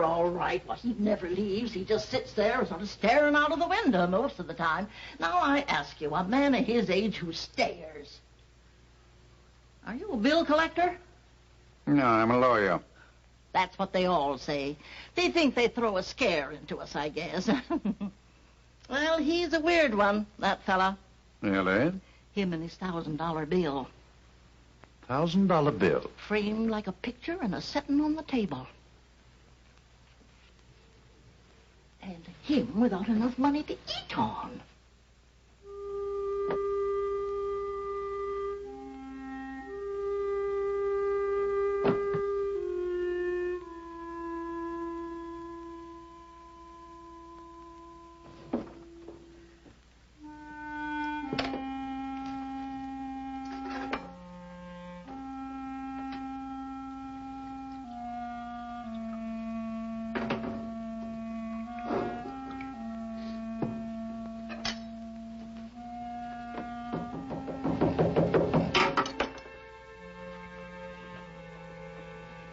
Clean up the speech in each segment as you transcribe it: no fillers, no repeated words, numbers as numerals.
all right. Well, he never leaves. He just sits there sort of staring out of the window most of the time. Now, I ask you, a man of his age who stares. Are you a bill collector? No, I'm a lawyer. That's what they all say. They think they throw a scare into us, I guess. Well, he's a weird one, that fella. Really? Him and his $1,000 bill. $1,000 bill? Framed like a picture and a setting on the table. And him without enough money to eat on.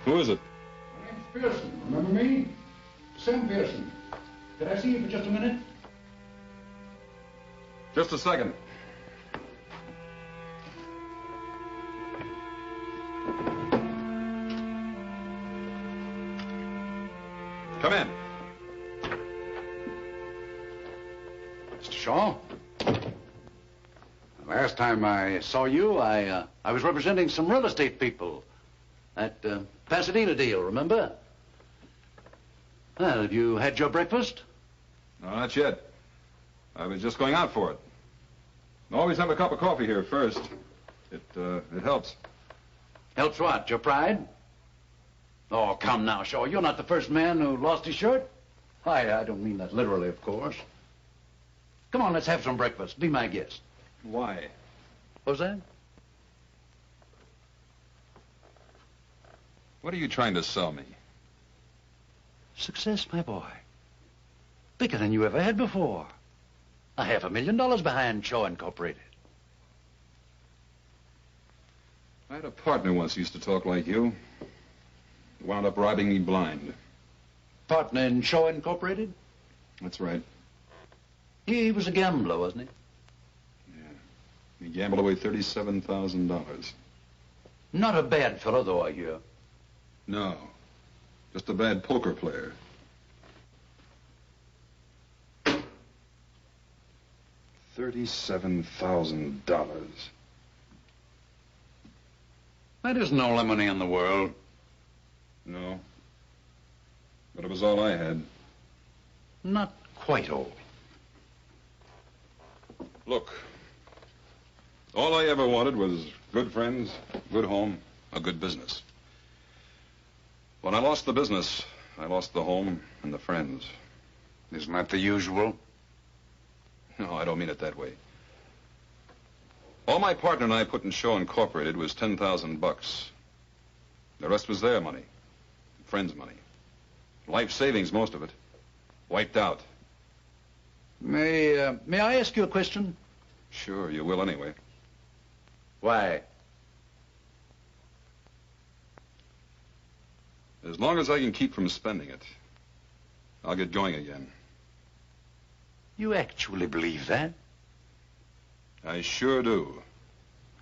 Who is it? My name's Pearson. Remember me? Sam Pearson. Could I see you for just a minute? Just a second. Come in. Mr. Shaw? The last time I saw you, I was representing some real estate people. That Pasadena deal, remember? Well, have you had your breakfast? No, not yet. I was just going out for it. Always have a cup of coffee here first. It helps. Helps what? Your pride? Oh, come now, Shaw. You're not the first man who lost his shirt. Why, I don't mean that literally, of course. Come on, let's have some breakfast. Be my guest. Why? What's that? What are you trying to sell me? Success, my boy. Bigger than you ever had before. $500,000 behind Shaw Incorporated. I had a partner once who used to talk like you. He wound up robbing me blind. Partner in Shaw Incorporated? That's right. He was a gambler, wasn't he? Yeah. He gambled away $37,000. Not a bad fellow, though, I hear. No. Just a bad poker player. $37,000. That isn't all the money in the world. No. But it was all I had. Not quite all. Look. All I ever wanted was good friends, good home, a good business. When I lost the business, I lost the home and the friends. Isn't that the usual? No, I don't mean it that way. All my partner and I put in Shaw Incorporated was $10,000. The rest was their money, friends' money. Life savings, most of it. Wiped out. May I ask you a question? Sure, you will anyway. Why? As long as I can keep from spending it, I'll get going again. You actually believe that? I sure do.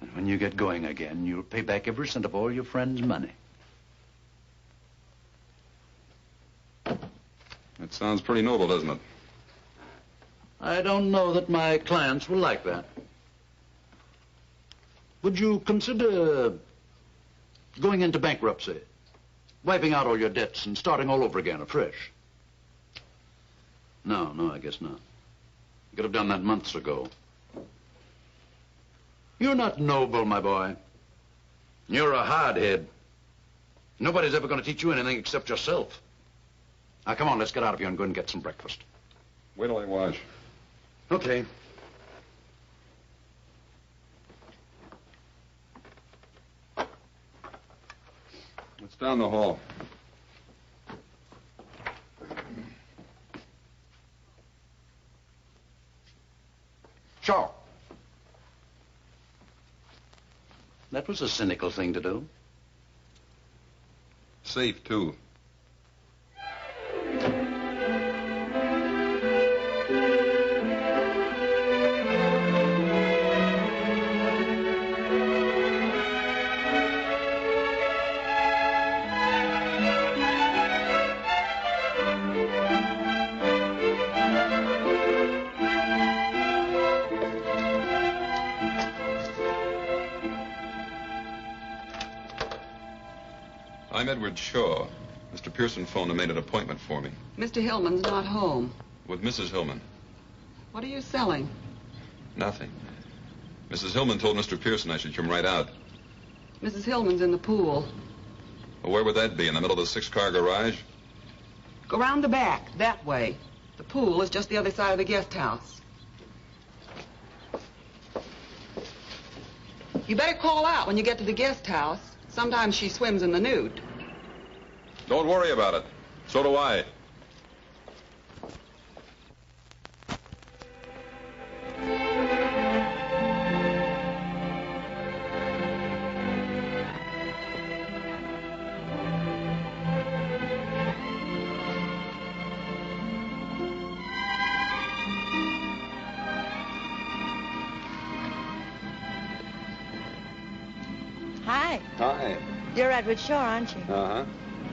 And when you get going again, you'll pay back every cent of all your friends' money. That sounds pretty noble, doesn't it? I don't know that my clients will like that. Would you consider going into bankruptcy? Wiping out all your debts and starting all over again afresh? No, I guess not. You could have done that months ago. You're not noble, my boy. You're a hardhead. Nobody's ever going to teach you anything except yourself. Now, come on, let's get out of here and go and get some breakfast. Wait till I wash. Okay. It's down the hall. Shaw. That was a cynical thing to do. Safe, too. I'm Edward Shaw. Mr. Pearson phoned and made an appointment for me. Mr. Hillman's not home. With Mrs. Hillman. What are you selling? Nothing. Mrs. Hillman told Mr. Pearson I should come right out. Mrs. Hillman's in the pool. Well, where would that be? In the middle of the 6-car garage? Go round the back, that way. The pool is just the other side of the guest house. You better call out when you get to the guest house. Sometimes she swims in the nude. Don't worry about it. So do I. Hi. Hi. You're Edward Shaw, aren't you? Uh-huh.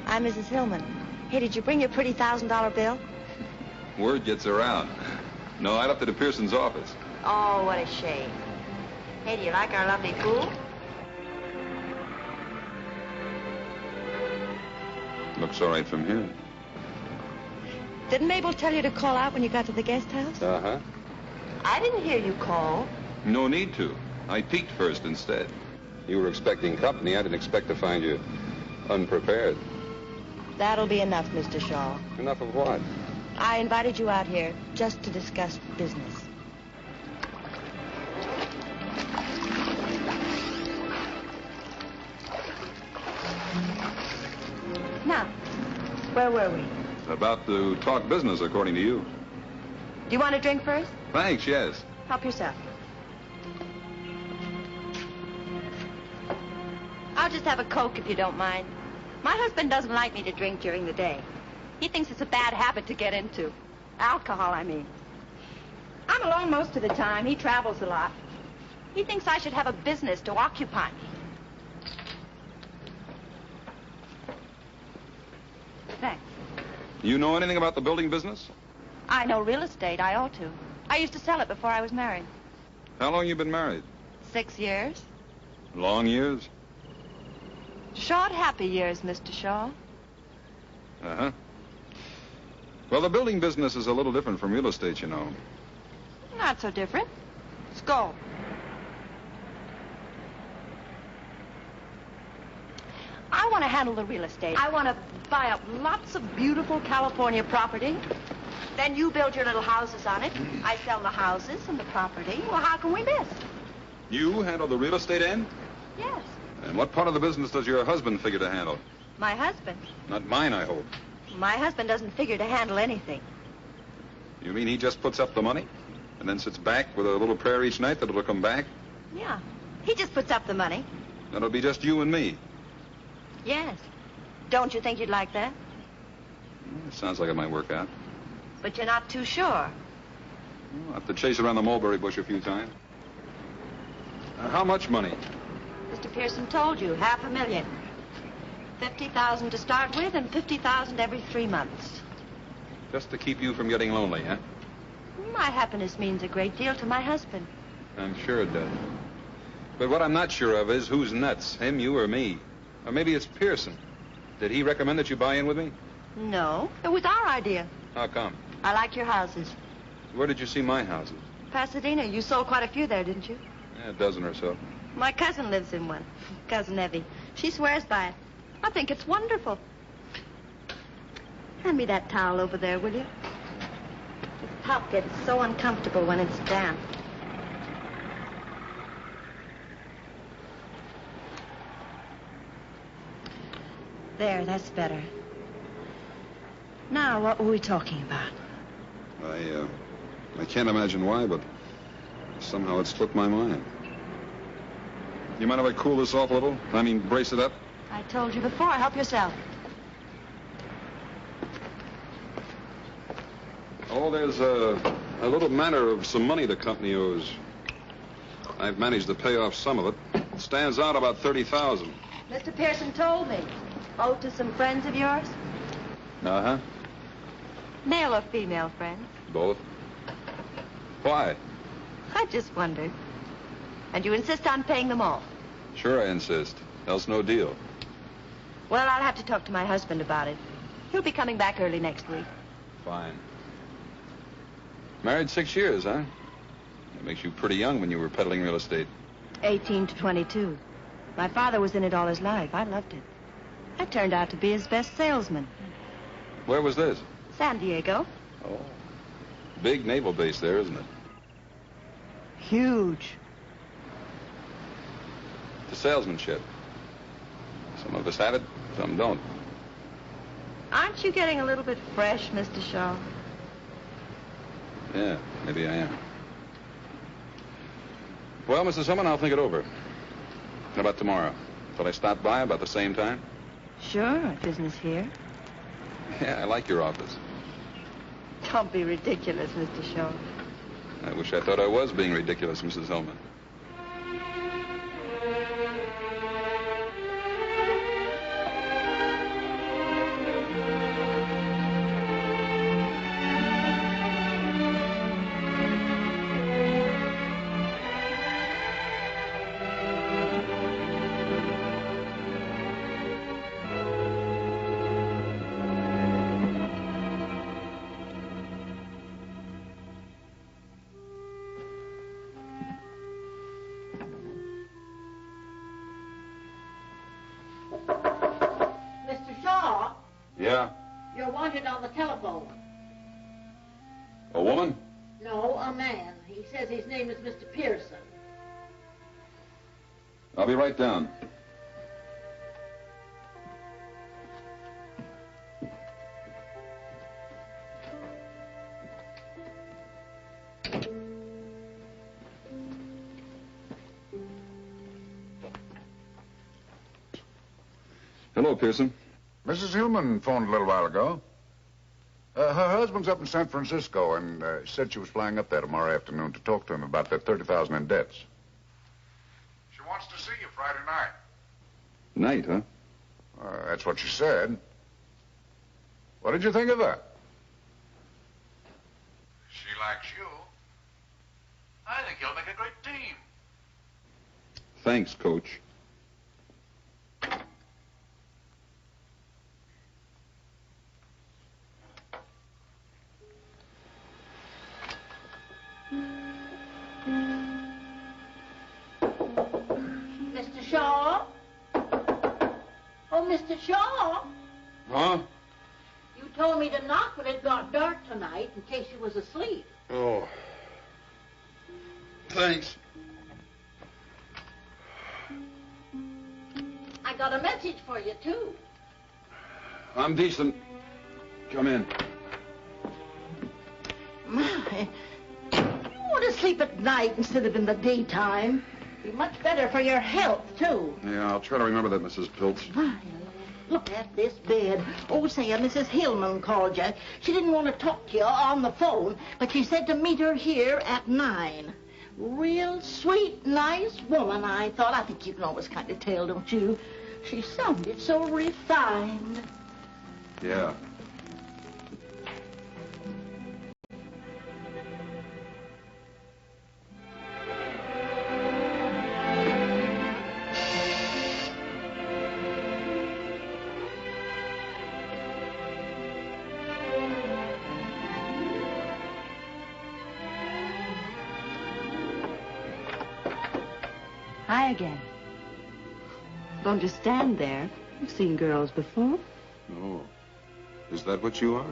I'm Mrs. Hillman. Hey, did you bring your pretty $1,000 bill? Word gets around. No, I left it at Pearson's office. Oh, what a shame. Hey, do you like our lovely pool? Looks all right from here. Didn't Mabel tell you to call out when you got to the guest house? Uh-huh. I didn't hear you call. No need to. I peeked first instead. You were expecting company. I didn't expect to find you unprepared. That'll be enough, Mr. Shaw. Enough of what? I invited you out here just to discuss business. Now, where were we? About to talk business, according to you. Do you want a drink first? Thanks, yes. Help yourself. I'll just have a Coke if you don't mind. My husband doesn't like me to drink during the day. He thinks it's a bad habit to get into. Alcohol, I mean. I'm alone most of the time. He travels a lot. He thinks I should have a business to occupy me. Thanks. You know anything about the building business? I know real estate. I ought to. I used to sell it before I was married. How long you been married? 6 years. Long years? Short, happy years, Mr. Shaw. Uh-huh. Well, the building business is a little different from real estate, you know. Not so different. Let's go. I want to handle the real estate. I want to buy up lots of beautiful California property. Then you build your little houses on it. I sell the houses and the property. Well, how can we miss? You handle the real estate end? Yes. And what part of the business does your husband figure to handle? My husband. Not mine, I hope. My husband doesn't figure to handle anything. You mean he just puts up the money and then sits back with a little prayer each night that it'll come back? Yeah. He just puts up the money. That'll be just you and me. Yes. Don't you think you'd like that? It sounds like it might work out. But you're not too sure. I'll have to chase around the mulberry bush a few times. How much money? Mr. Pearson told you, $500,000. 50,000 to start with and 50,000 every 3 months. Just to keep you from getting lonely, huh? My happiness means a great deal to my husband. I'm sure it does. But what I'm not sure of is who's nuts, him, you, or me. Or maybe it's Pearson. Did he recommend that you buy in with me? No, it was our idea. How come? I like your houses. Where did you see my houses? Pasadena, you sold quite a few there, didn't you? Yeah, a dozen or so. My cousin lives in one. Cousin Evie. She swears by it. I think it's wonderful. Hand me that towel over there, will you? The top gets so uncomfortable when it's damp. There, that's better. Now, what were we talking about? I can't imagine why, but somehow it slipped my mind. You mind if I cool this off a little? I mean, brace it up? I told you before. Help yourself. Oh, there's a little matter of some money the company owes. I've managed to pay off some of it. It stands out about $30,000. Mr. Pearson told me. Owed to some friends of yours? Uh-huh. Male or female friends? Both. Why? I just wondered. And you insist on paying them all? Sure I insist. Else no deal. Well, I'll have to talk to my husband about it. He'll be coming back early next week. Fine. Married 6 years, huh? That makes you pretty young when you were peddling real estate. 18 to 22. My father was in it all his life. I loved it. I turned out to be his best salesman. Where was this? San Diego. Oh. Big naval base there, isn't it? Huge. The salesmanship. Some of us have it, some don't. Aren't you getting a little bit fresh, Mr. Shaw? Yeah, maybe I am. Well, Mrs. Hillman, I'll think it over. How about tomorrow? Shall I stop by about the same time? Sure, business here. Yeah, I like your office. Don't be ridiculous, Mr. Shaw. I wish I thought I was being ridiculous, Mrs. Hillman. Mr. Shaw, Yeah? you're wanted on the telephone. A woman? No, a man. He says his name is Mr. Pearson. I'll be right down. Hello, Pearson. Mrs. Hillman phoned a little while ago. Her husband's up in San Francisco and said she was flying up there tomorrow afternoon to talk to him about that $30,000 in debts. She wants to see you Friday night. Night, huh? That's what she said. What did you think of that? She likes you. I think you'll make a great team. Thanks, Coach. Mr. Shaw? Oh, Mr. Shaw? Huh? You told me to knock when it got dark tonight in case you was asleep. Oh. Thanks. I got a message for you, too. I'm decent. Come in. My, you want to sleep at night instead of in the daytime. Be much better for your health, too. Yeah, I'll try to remember that, Mrs. Piltz. My, look at this bed. Oh, say, Mrs. Hillman called you. She didn't want to talk to you on the phone, but she said to meet her here at 9. Real sweet, nice woman, I thought. I think you can always kind of tell, don't you? She sounded so refined. Yeah. Hi again. Don't just stand there. You've seen girls before. Oh. Is that what you are?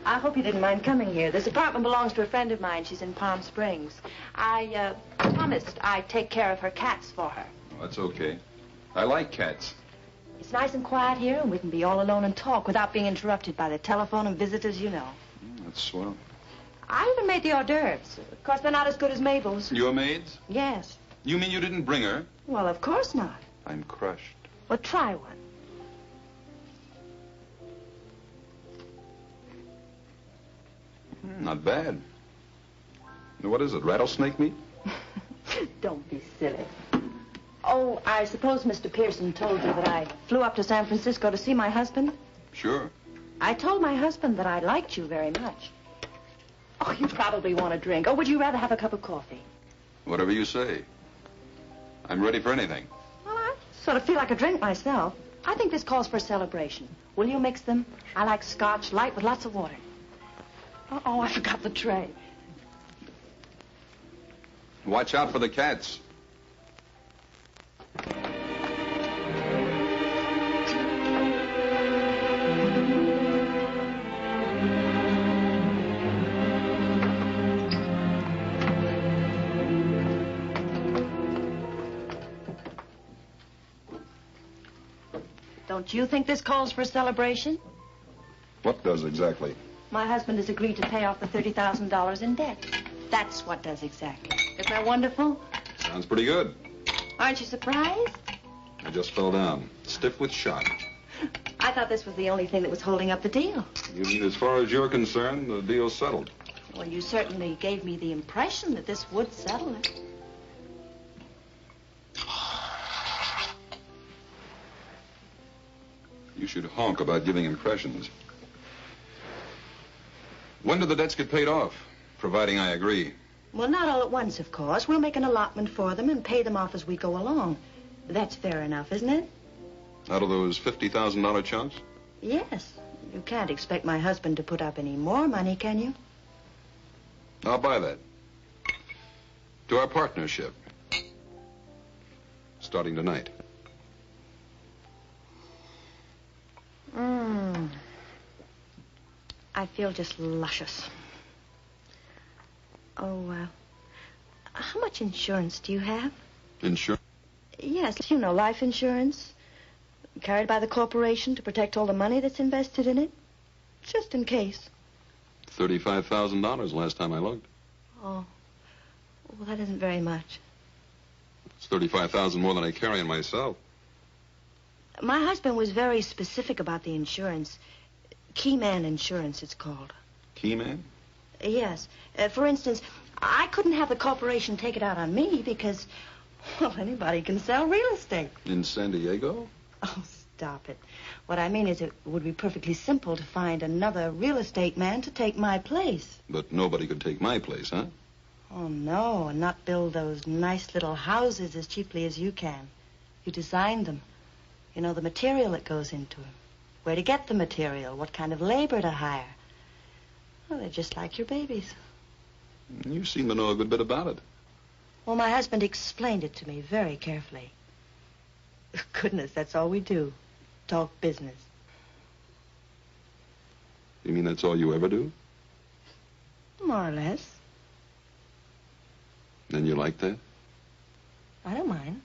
I hope you didn't mind coming here. This apartment belongs to a friend of mine. She's in Palm Springs. I promised I'd take care of her cats for her. Oh, that's okay. I like cats. It's nice and quiet here, and we can be all alone and talk without being interrupted by the telephone and visitors, you know. That's swell. I even made the hors d'oeuvres. Of course, they're not as good as Mabel's. Your maids? Yes. You mean you didn't bring her? Well, of course not. I'm crushed. Well, try one. Not bad. What is it, rattlesnake meat? Don't be silly. Oh, I suppose Mr. Pearson told you that I flew up to San Francisco to see my husband? Sure. I told my husband that I liked you very much. Oh, you probably want a drink. Or would you rather have a cup of coffee? Whatever you say. I'm ready for anything. Well, I Sort of feel like a drink myself. I think this calls for a celebration. Will you mix them? I like scotch, light with lots of water. Oh, I forgot the tray. Watch out for the cats. Don't you think this calls for a celebration? What does exactly? My husband has agreed to pay off the $30,000 in debt. That's what does exactly. Isn't that wonderful? Sounds pretty good. Aren't you surprised? I just fell down, stiff with shock. I thought this was the only thing that was holding up the deal. You mean as far as you're concerned, the deal's settled? Well, you certainly gave me the impression that this would settle it. You should honk about giving impressions. When do the debts get paid off? Providing I agree. Well, not all at once, of course. We'll make an allotment for them and pay them off as we go along. That's fair enough, isn't it? Out of those $50,000 chunks? Yes. You can't expect my husband to put up any more money, can you? I'll buy that. To our partnership. Starting tonight. I feel just luscious. Oh, how much insurance do you have? Insurance? Yes, you know, life insurance. Carried by the corporation to protect all the money that's invested in it. Just in case. $35,000 last time I looked. Oh, well, that isn't very much. It's $35,000 more than I carry on myself. My husband was very specific about the insurance. Keyman Insurance, it's called. Keyman? Yes. For instance, I couldn't have the corporation take it out on me because, well, anybody can sell real estate. In San Diego? Oh, stop it. What I mean is it would be perfectly simple to find another real estate man to take my place. But nobody could take my place, huh? Oh, no, and not build those nice little houses as cheaply as you can. You designed them. You know the material that goes into them. Where to get the material, what kind of labor to hire. Well, they're just like your babies. You seem to know a good bit about it. Well, my husband explained it to me very carefully. Goodness, that's all we do. Talk business. You mean that's all you ever do? More or less. And you like that? I don't mind.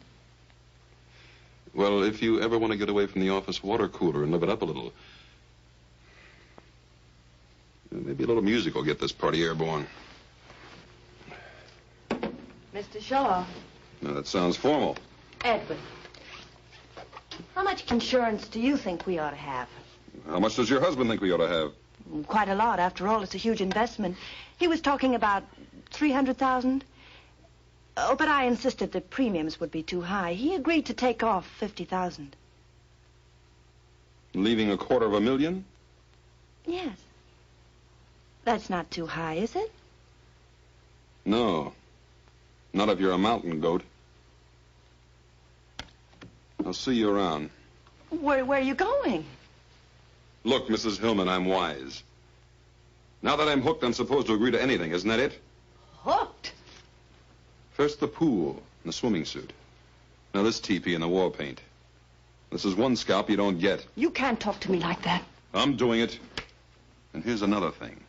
Well, if you ever want to get away from the office water cooler and live it up a little, maybe a little music will get this party airborne. Mr. Shaw. Now, that sounds formal. Edward. How much insurance do you think we ought to have? How much does your husband think we ought to have? Quite a lot. After all, it's a huge investment. He was talking about 300,000. Oh, but I insisted that premiums would be too high. He agreed to take off 50,000. Leaving $250,000? Yes. That's not too high, is it? No. Not if you're a mountain goat. I'll see you around. Where are you going? Look, Mrs. Hillman, I'm wise. Now that I'm hooked, I'm supposed to agree to anything, isn't that it? Hooked? First the pool and the swimming suit. Now this teepee and the war paint. This is one scalp you don't get. You can't talk to me like that. I'm doing it. And here's another thing.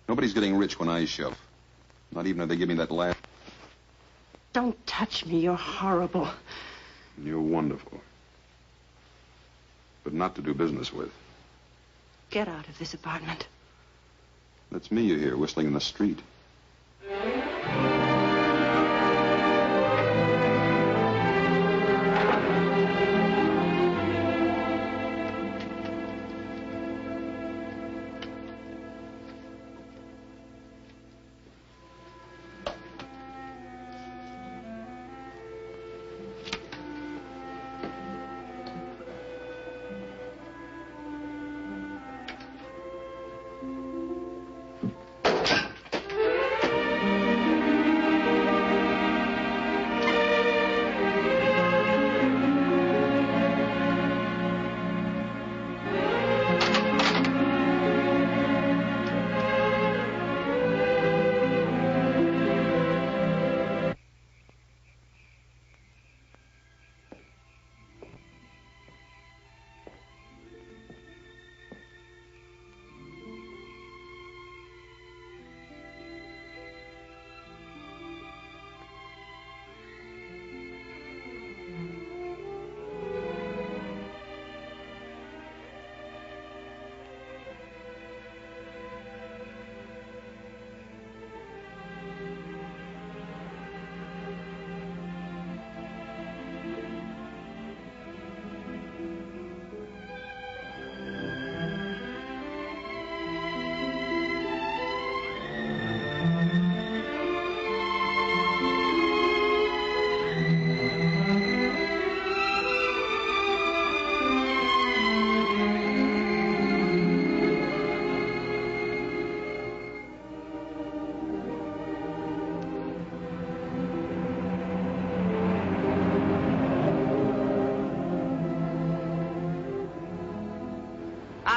Nobody's getting rich when I shove. Not even if they give me that last... Don't touch me. You're horrible. You're wonderful. But not to do business with. Get out of this apartment. That's me you hear whistling in the street.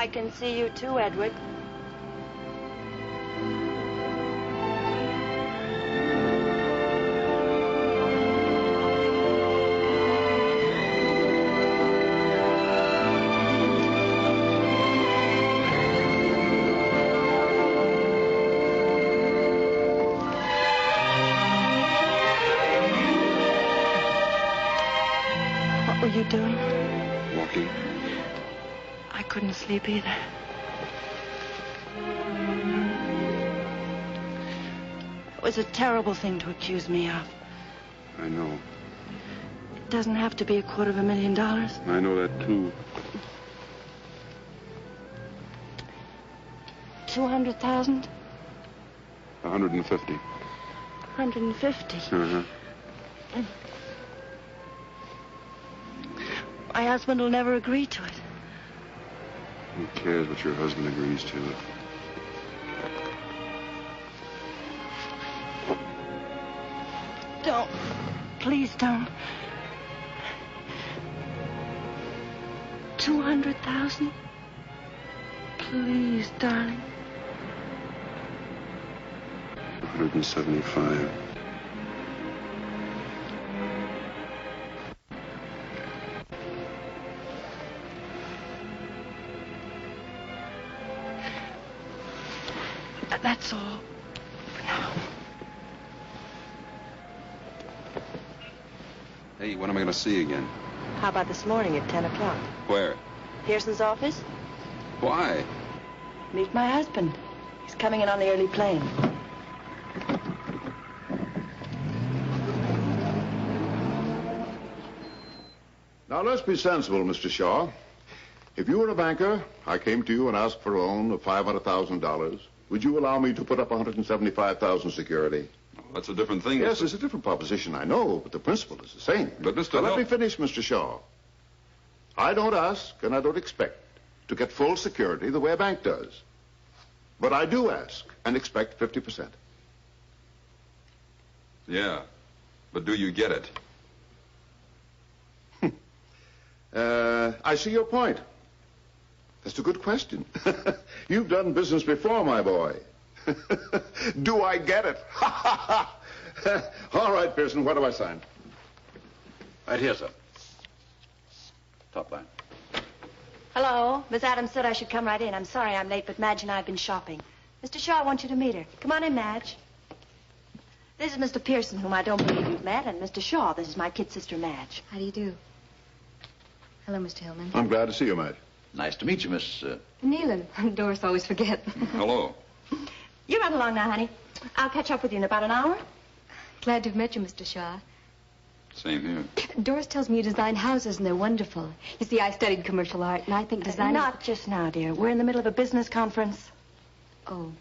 I can see you too, Edward. What were you doing? Walking. I couldn't sleep either. It was a terrible thing to accuse me of. I know. It doesn't have to be $250,000. I know that, too. 200,000? 150. 150. Uh-huh. My husband will never agree to it. Who cares what your husband agrees to? Don't. Please don't. 200,000? Please, darling. 175. That's all for now. Hey, when am I going to see you again? How about this morning at 10 o'clock? Where? Pearson's office? Why? Meet my husband. He's coming in on the early plane. Now, let's be sensible, Mr. Shaw. If you were a banker, I came to you and asked for a loan of $500,000, would you allow me to put up $175,000 security? Oh, that's a different thing. Yes, it's a different proposition, I know, but the principle is the same. But, Mr. Now, let Hill- me finish, Mr. Shaw. I don't ask and I don't expect to get full security the way a bank does. But I do ask and expect 50%. Yeah, but do you get it? I see your point. That's a good question. You've done business before, my boy. Do I get it? All right, Pearson, what do I sign? Right here, sir. Top line. Hello. Miss Adams said I should come right in. I'm sorry I'm late, but Madge and I have been shopping. Mr. Shaw, I want you to meet her. Come on in, Madge. This is Mr. Pearson, whom I don't believe you've met, and Mr. Shaw, this is my kid sister, Madge. How do you do? Hello, Mr. Hillman. I'm glad to see you, Madge. Nice to meet you, Miss... Nealon. Doris always forget. Hello. You run along now, honey. I'll catch up with you in about an hour. Glad to have met you, Mr. Shaw. Same here. Doris tells me you design houses, and they're wonderful. You see, I studied commercial art, and I think design... Not just now, dear. We're in the middle of a business conference. Oh,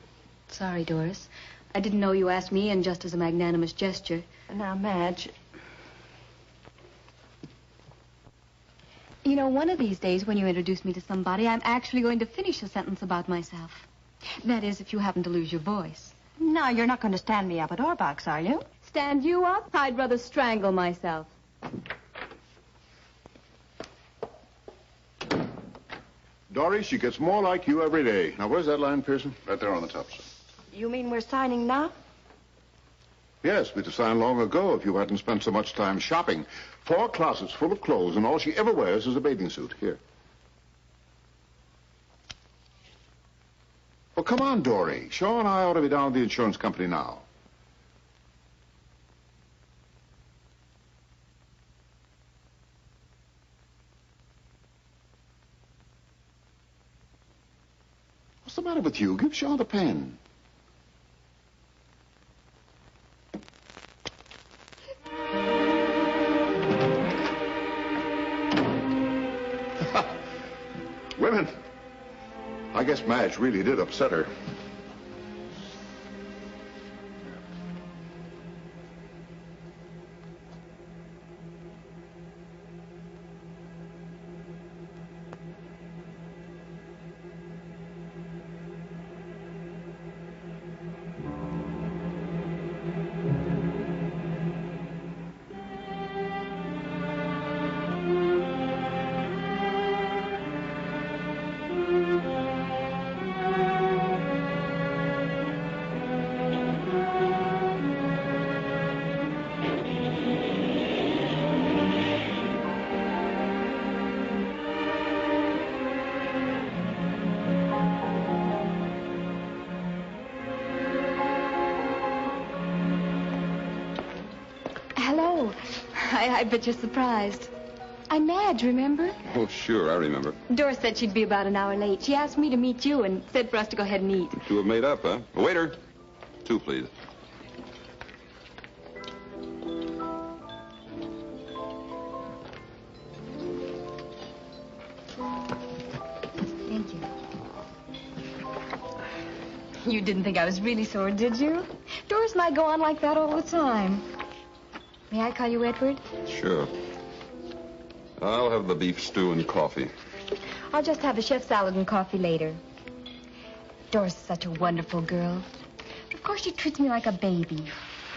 sorry, Doris. I didn't know you asked me in just as a magnanimous gesture. Now, Madge... You know, one of these days when you introduce me to somebody, I'm actually going to finish a sentence about myself. That is, if you happen to lose your voice. No, you're not going to stand me up at Orbach's, are you? Stand you up? I'd rather strangle myself. Dory, she gets more like you every day. Now, where's that line, Pearson? Right there on the top, sir. You mean we're signing now? Yes, we'd have signed long ago if you hadn't spent so much time shopping. 4 closets full of clothes, and all she ever wears is a bathing suit. Here. Well, come on, Dory. Shaw and I ought to be down at the insurance company now. What's the matter with you? Give Shaw the pen. Women. I guess Madge really did upset her. Oh, I bet you're surprised. I'm Madge, remember? Oh, sure, I remember. Doris said she'd be about an hour late. She asked me to meet you and said for us to go ahead and eat. Two have made up, huh? Waiter. 2, please. Thank you. You didn't think I was really sore, did you? Doris and I go on like that all the time. May I call you Edward? Sure. I'll have the beef stew and coffee. I'll just have a chef salad and coffee later. Doris is such a wonderful girl. Of course, she treats me like a baby.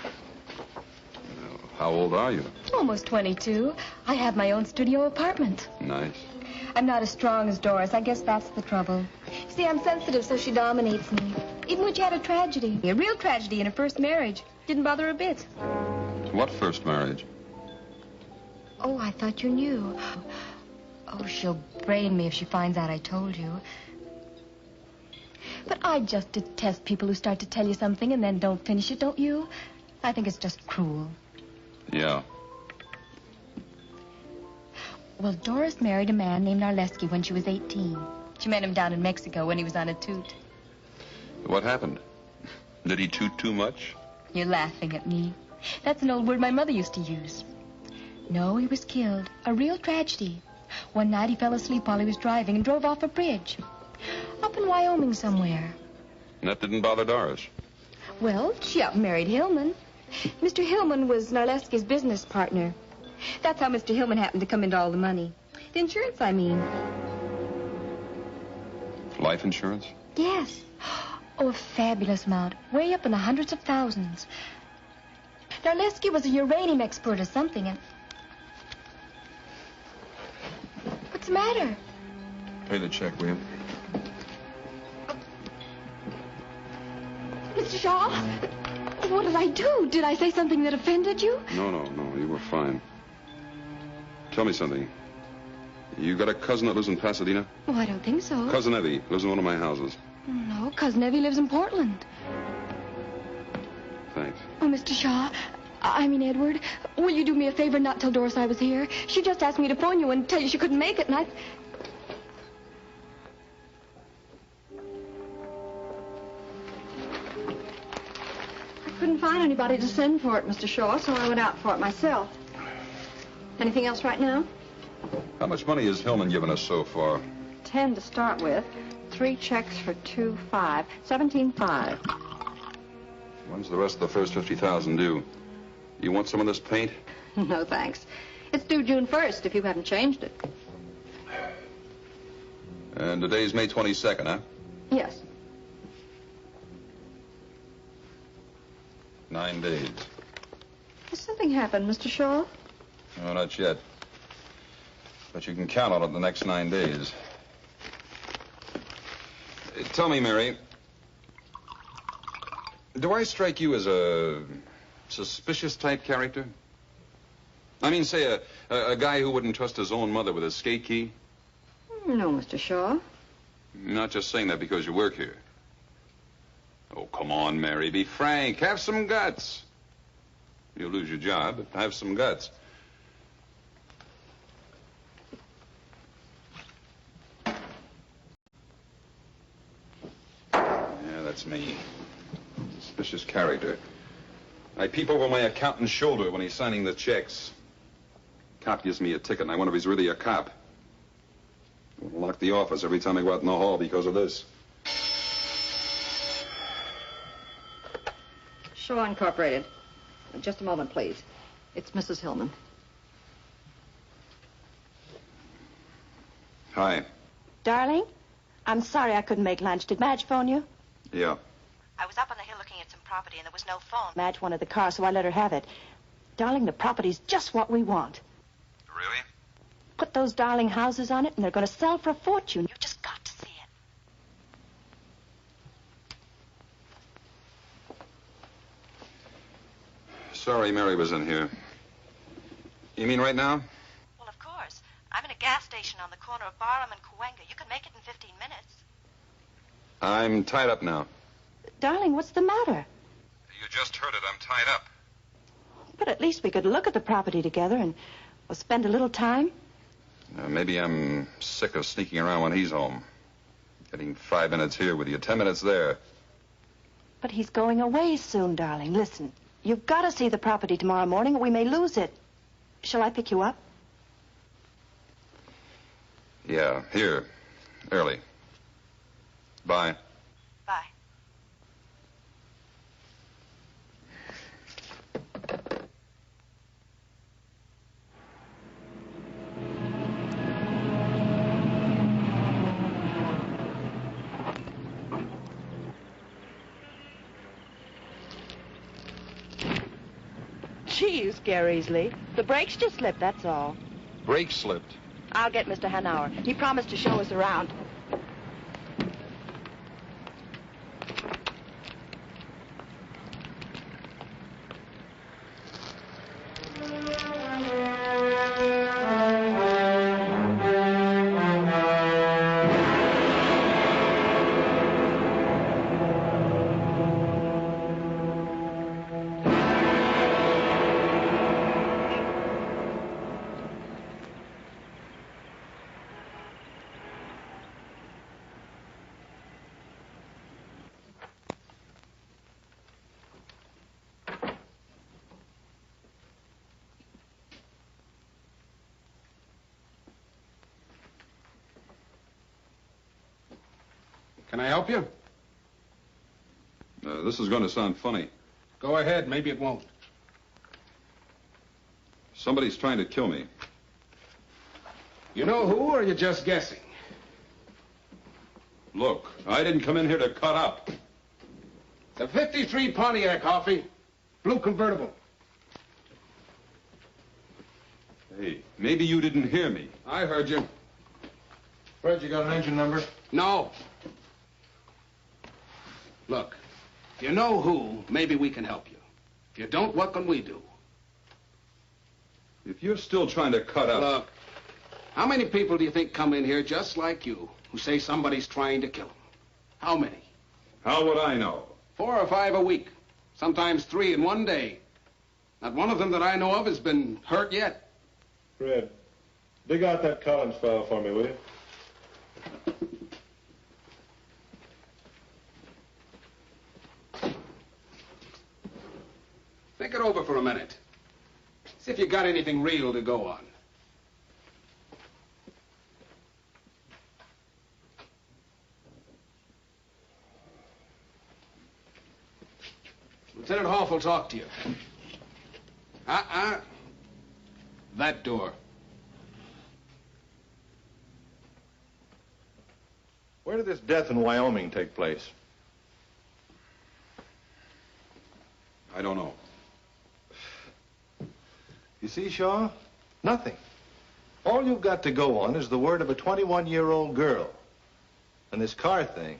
Well, how old are you? Almost 22. I have my own studio apartment. Nice. I'm not as strong as Doris. I guess that's the trouble. See, I'm sensitive, so she dominates me. Even when she had a tragedy, a real tragedy in her first marriage, didn't bother her a bit. What first marriage? Oh, I thought you knew. Oh, she'll brain me if she finds out I told you. But I just detest people who start to tell you something and then don't finish it, don't you? I think it's just cruel. Yeah. Well, Doris married a man named Narleski when she was 18. She met him down in Mexico when he was on a toot. What happened? Did he toot too much? You're laughing at me. That's an old word my mother used to use. No, he was killed. A real tragedy. One night he fell asleep while he was driving and drove off a bridge. Up in Wyoming somewhere. And that didn't bother Doris? Well, she up and married Hillman. Mr. Hillman was Narleski's business partner. That's how Mr. Hillman happened to come into all the money. The insurance, I mean. Life insurance? Yes. Oh, a fabulous amount. Way up in the hundreds of thousands. Narleski was a uranium expert or something, and... What's the matter? Pay the check, will you? Mr. Shaw, what did I do? Did I say something that offended you? No, you were fine. Tell me something. You got a cousin that lives in Pasadena? Oh, I don't think so. Cousin Evie lives in one of my houses. No, Cousin Evie lives in Portland. Thanks. Oh, Mr. Shaw, I mean Edward, will you do me a favor and not tell Doris I was here? She just asked me to phone you and tell you she couldn't make it, and I couldn't find anybody to send for it, Mr. Shaw, so I went out for it myself. Anything else right now? How much money has Hillman given us so far? 10 to start with. 3 checks for 2.5. 17.5. When's the rest of the first 50,000 due? You want some of this paint? No, thanks. It's due June 1st if you haven't changed it. And today's May 22nd, huh? Yes. 9 days. Has something happened, Mr. Shaw? No, not yet. But you can count on it the next 9 days. Tell me, Mary, do I strike you as a suspicious type character? I mean, say, a guy who wouldn't trust his own mother with a skate key? No, Mr. Shaw. I'm not just saying that because you work here. Oh, come on, Mary, be frank. Have some guts. You'll lose your job, but have some guts. Yeah, that's me. Suspicious character. I peep over my accountant's shoulder when he's signing the checks. Cop gives me a ticket, and I wonder if he's really a cop. I'll lock the office every time I go out in the hall because of this. Shaw Incorporated. Just a moment, please. It's Mrs. Hillman. Hi. Darling, I'm sorry I couldn't make lunch. Did Madge phone you? Yeah. I was up on the hill looking at some property, and there was no phone. Madge wanted the car, so I let her have it. Darling, the property's just what we want. Really? Put those darling houses on it, and they're going to sell for a fortune. You've just got to see it. Sorry Mary was in here. You mean right now? Well, of course. I'm in a gas station on the corner of Barham and Cahuenga. You can make it in 15 minutes. I'm tied up now. Darling, what's the matter? You just heard it. I'm tied up. But at least we could look at the property together and we'll spend a little time. Maybe I'm sick of sneaking around when he's home. Getting 5 minutes here with you, 10 minutes there. But he's going away soon, darling. Listen, you've got to see the property tomorrow morning or we may lose it. Shall I pick you up? Yeah, here. Early. Bye. Bye. Gee, you scare easily. The brakes just slipped, that's all. Brake slipped. I'll get Mr. Hanauer. He promised to show us around. Can I help you? This is going to sound funny. Go ahead. Maybe it won't. Somebody's trying to kill me. You know who, or are you just guessing? Look, I didn't come in here to cut up. It's a 53 Pontiac, Hoffy. Blue convertible. Hey, maybe you didn't hear me. I heard you. Fred, you got an engine number? No. Look, if you know who, maybe we can help you. If you don't, what can we do? If you're still trying to cut up... Look, how many people do you think come in here just like you who say somebody's trying to kill them? How many? How would I know? 4 or 5 a week. Sometimes 3 in one day. Not one of them that I know of has been hurt yet. Fred, dig out that Collins file for me, will you? Think it over for a minute. See if you got anything real to go on. Lieutenant Hoff will talk to you. That door. Where did this death in Wyoming take place? I don't know. You see, Shaw? Nothing. All you've got to go on is the word of a 21-year-old girl. And this car thing.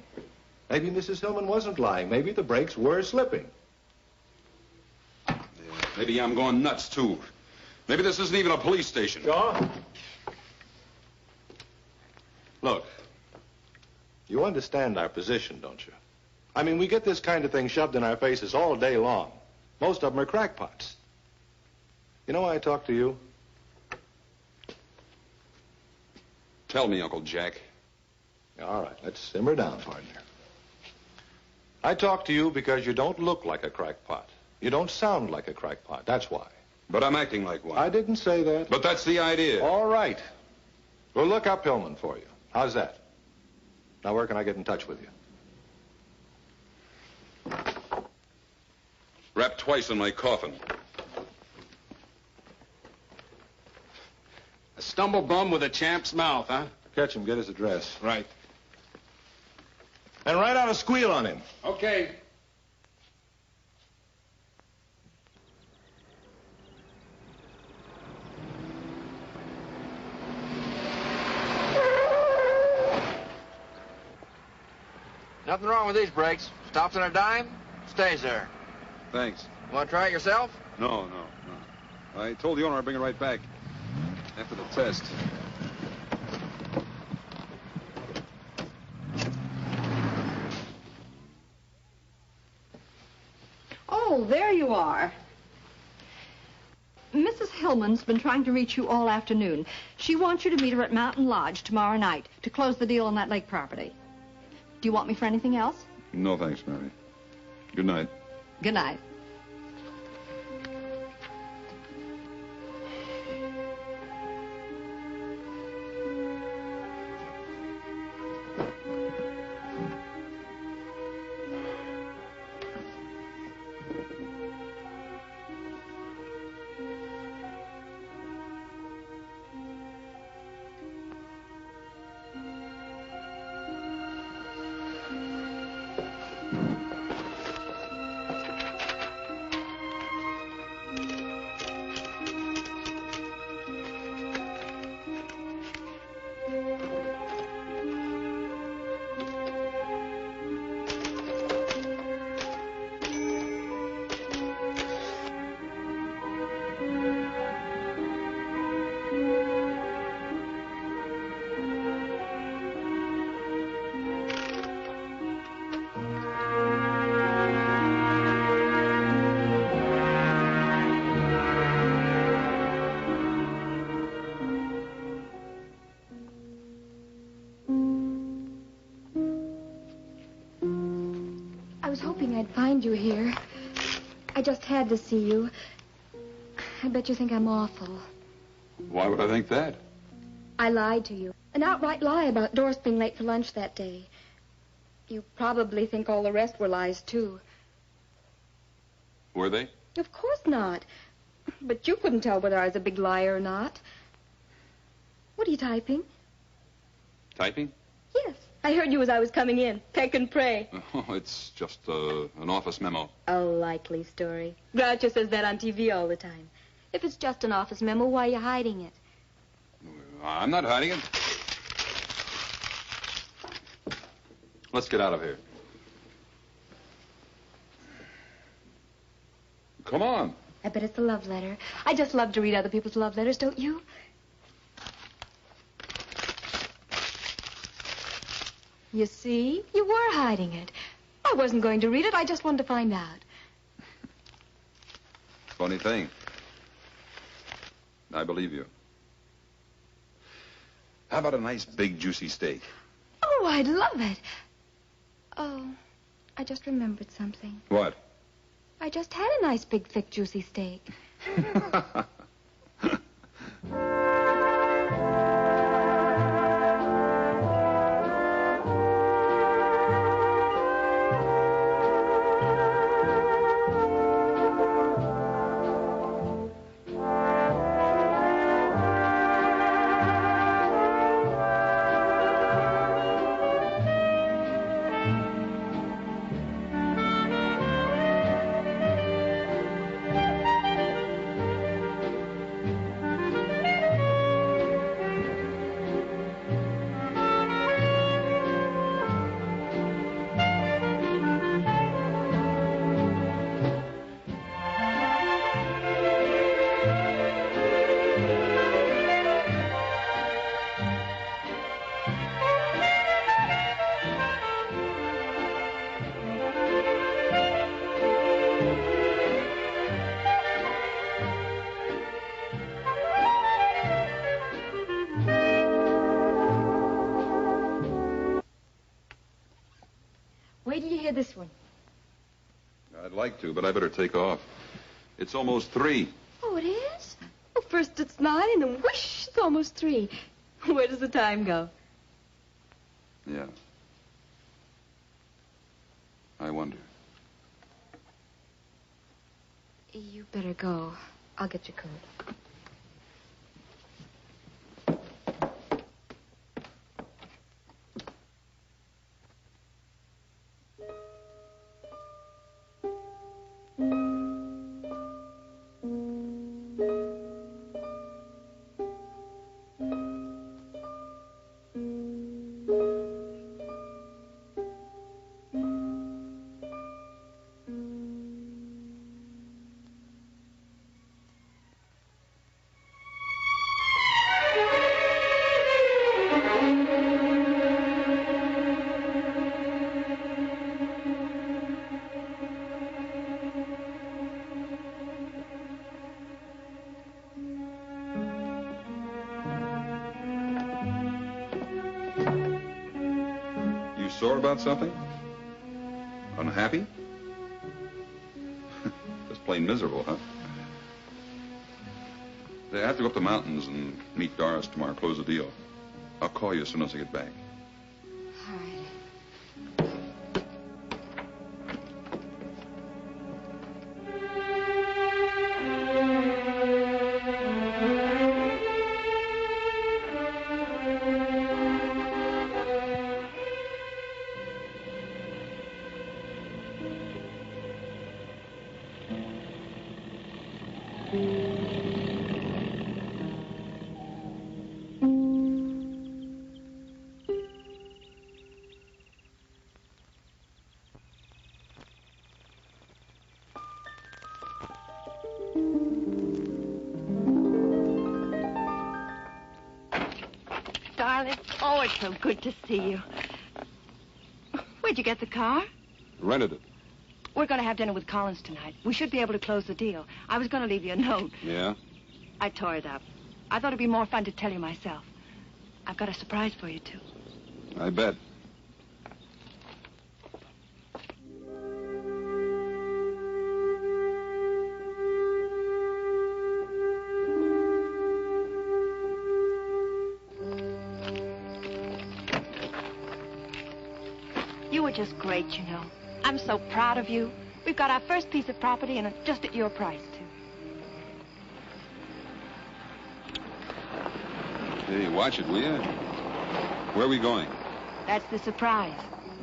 Maybe Mrs. Hillman wasn't lying. Maybe the brakes were slipping. Yeah, maybe I'm going nuts, too. Maybe this isn't even a police station. Shaw? Look. You understand our position, don't you? I mean, we get this kind of thing shoved in our faces all day long. Most of them are crackpots. You know why I talk to you? Tell me, Uncle Jack. All right, let's simmer down, partner. I talk to you because you don't look like a crackpot. You don't sound like a crackpot. That's why. But I'm acting like one. I didn't say that. But that's the idea. All right. We'll look up Hillman for you. How's that? Now, where can I get in touch with you? Wrapped twice in my coffin. A stumble bum with a champ's mouth, huh? Catch him, get his address. Right. And write out a squeal on him. Okay. Nothing wrong with these brakes. Stops on a dime, stays there. Thanks. Want to try it yourself? No. I told the owner I'd bring it right back after the test. Oh, there you are. Mrs. Hillman's been trying to reach you all afternoon. She wants you to meet her at Mountain Lodge tomorrow night to close the deal on that lake property. Do you want me for anything else? No, thanks, Mary. Good night. Good night. I was hoping I'd find you here. I just had to see you. I bet you think I'm awful. Why would I think that? I lied to you. An outright lie about Doris being late for lunch that day. You probably think all the rest were lies, too. Were they? Of course not. But you couldn't tell whether I was a big liar or not. What are you typing? Typing? Yes. I heard you as I was coming in. Peck and pray. Oh, it's just an office memo. A likely story. Groucho says that on TV all the time. If it's just an office memo, why are you hiding it? I'm not hiding it. Let's get out of here. Come on. I bet it's a love letter. I just love to read other people's love letters, don't you? You see? You were hiding it. I wasn't going to read it. I just wanted to find out. Funny thing. I believe you. How about a nice, big, juicy steak? Oh, I'd love it. Oh, I just remembered something. What? I just had a nice, big, thick, juicy steak. Wait till you hear this one. I'd like to, but I better take off. It's almost 3. Oh, it is? Well, first it's 9, and then whoosh, it's almost 3. Where does the time go? Yeah. I wonder. You better go. I'll get your coat. Sore about something? Unhappy? Just plain miserable, huh? Say, I have to go up the mountains and meet Doris tomorrow, close the deal. I'll call you as soon as I get back. All right. Darling, oh, it's so good to see you. Where'd you get the car? Rented it. We're going to have dinner with Collins tonight. We should be able to close the deal. I was going to leave you a note. Yeah? I tore it up. I thought it'd be more fun to tell you myself. I've got a surprise for you, too. I bet. You were just great, you know. I'm so proud of you. We've got our first piece of property, and it's just at your price, too. Hey, watch it, will you? Where are we going? That's the surprise.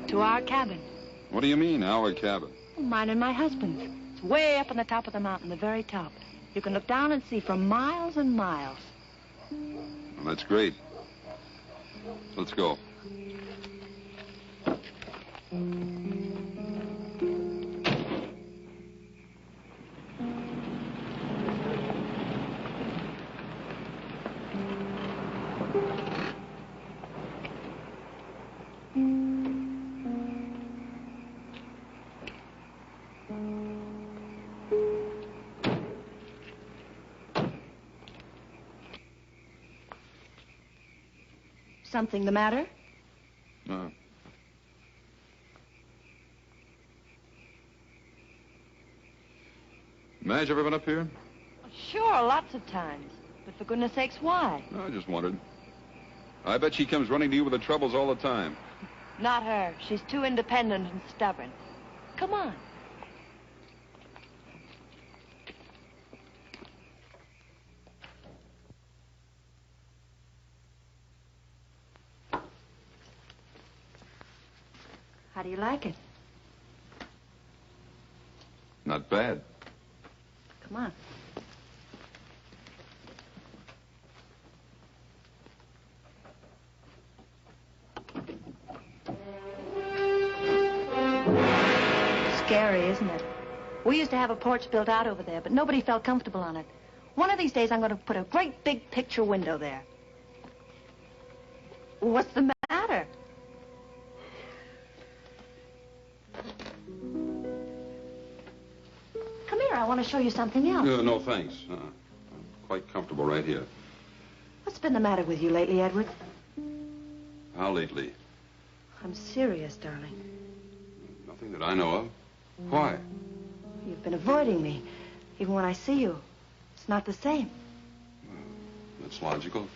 To our cabin. What do you mean, our cabin? Mine and my husband's. It's way up on the top of the mountain, the very top. You can look down and see for miles and miles. Well, that's great. Let's go. Something the matter? No. Madge ever been up here? Sure, lots of times. But for goodness sakes, why? No, I just wondered. I bet she comes running to you with her troubles all the time. Not her. She's too independent and stubborn. Come on. How do you like it? Not bad. Come on. Scary, isn't it? We used to have a porch built out over there, but nobody felt comfortable on it. One of these days, I'm going to put a great big picture window there. What's the matter? Come here, I want to show you something else. No, thanks. I'm quite comfortable right here. What's been the matter with you lately, Edward? How lately? I'm serious, darling. Nothing that I know of. Why? You've been avoiding me. Even when I see you, it's not the same. That's logical.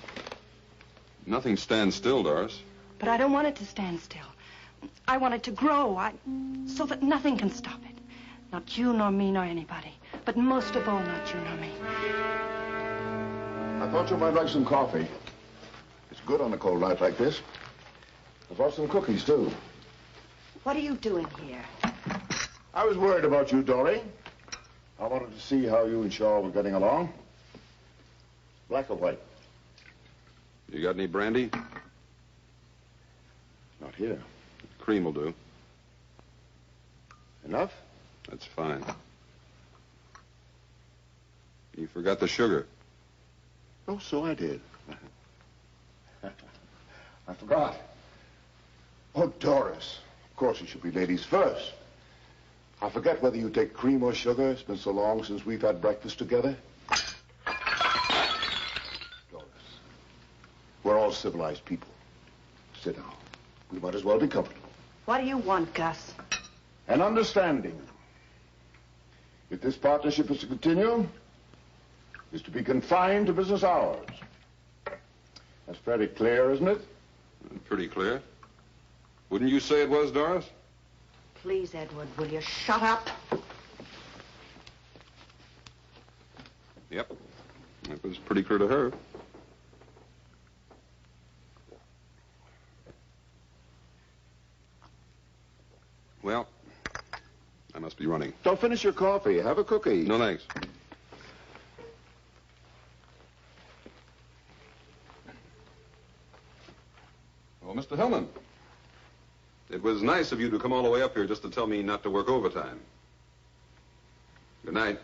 Nothing stands still, Doris. But I don't want it to stand still. I want it to grow, so that nothing can stop it. Not you, nor me, nor anybody. But most of all, not you, nor me. I thought you might like some coffee. It's good on a cold night like this. I brought some cookies, too. What are you doing here? I was worried about you, Dory. I wanted to see how you and Shaw were getting along. Black or white? You got any brandy? Not here. Cream will do. Enough? That's fine. You forgot the sugar. Oh, so I did. I forgot. Oh, Doris. Of course, it should be ladies first. I forget whether you take cream or sugar. It's been so long since we've had breakfast together. Doris, we're all civilized people. Sit down. We might as well be comfortable. What do you want, Gus? An understanding. If this partnership is to continue, is to be confined to business hours. That's pretty clear, isn't it? Pretty clear. Wouldn't you say it was, Doris? Please, Edward, will you shut up? Yep. That was pretty clear to her. Well, I must be running. Don't finish your coffee. Have a cookie. No, thanks. Oh, Mr. Hillman. It was nice of you to come all the way up here just to tell me not to work overtime. Good night.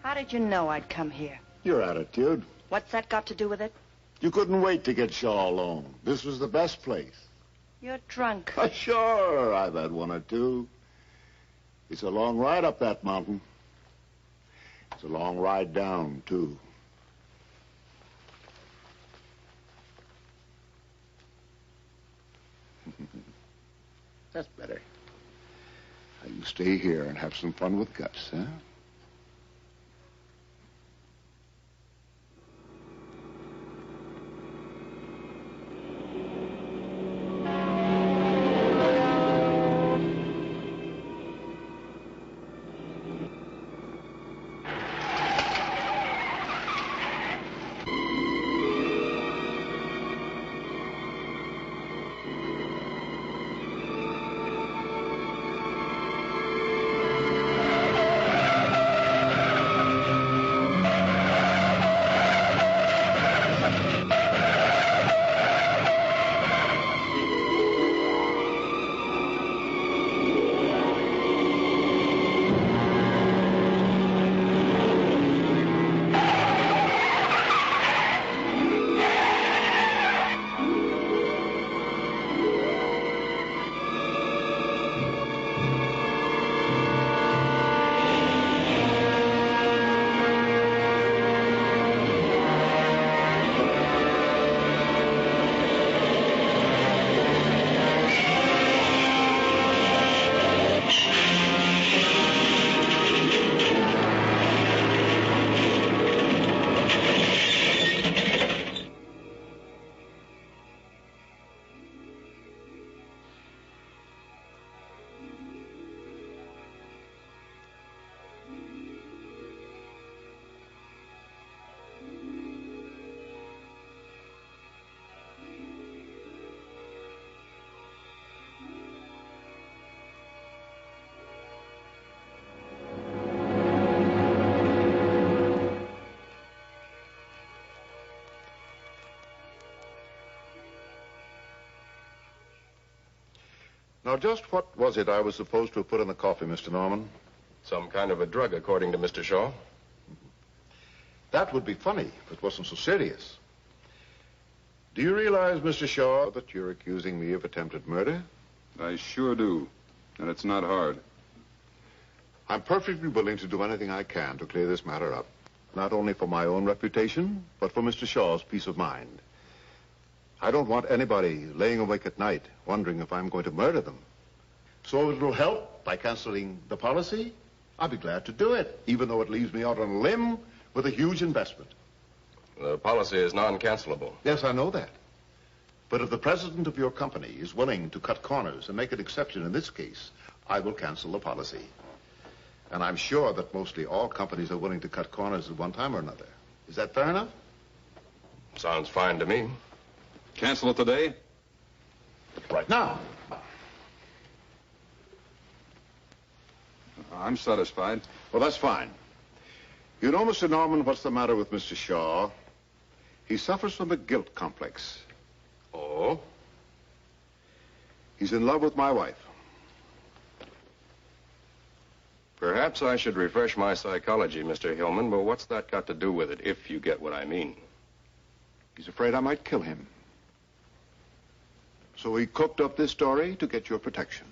How did you know I'd come here? Your attitude. What's that got to do with it? You couldn't wait to get Shaw alone. This was the best place. You're drunk. Sure, I've had one or two. It's a long ride up that mountain. It's a long ride down, too. That's better. Now you stay here and have some fun with Gus, huh? Now, just what was it I was supposed to have put in the coffee, Mr. Norman? Some kind of a drug, according to Mr. Shaw. That would be funny if it wasn't so serious. Do you realize, Mr. Shaw, that you're accusing me of attempted murder? I sure do. And it's not hard. I'm perfectly willing to do anything I can to clear this matter up. Not only for my own reputation, but for Mr. Shaw's peace of mind. I don't want anybody laying awake at night wondering if I'm going to murder them. So if it'll help by canceling the policy, I'll be glad to do it, even though it leaves me out on a limb with a huge investment. The policy is non-cancelable. Yes, I know that. But if the president of your company is willing to cut corners and make an exception in this case, I will cancel the policy. And I'm sure that mostly all companies are willing to cut corners at one time or another. Is that fair enough? Sounds fine to me. Cancel it today? Right now. I'm satisfied. Well, that's fine. You know, Mr. Norman, what's the matter with Mr. Shaw? He suffers from a guilt complex. Oh? He's in love with my wife. Perhaps I should refresh my psychology, Mr. Hillman, but what's that got to do with it, if you get what I mean? He's afraid I might kill him. So he cooked up this story to get your protection.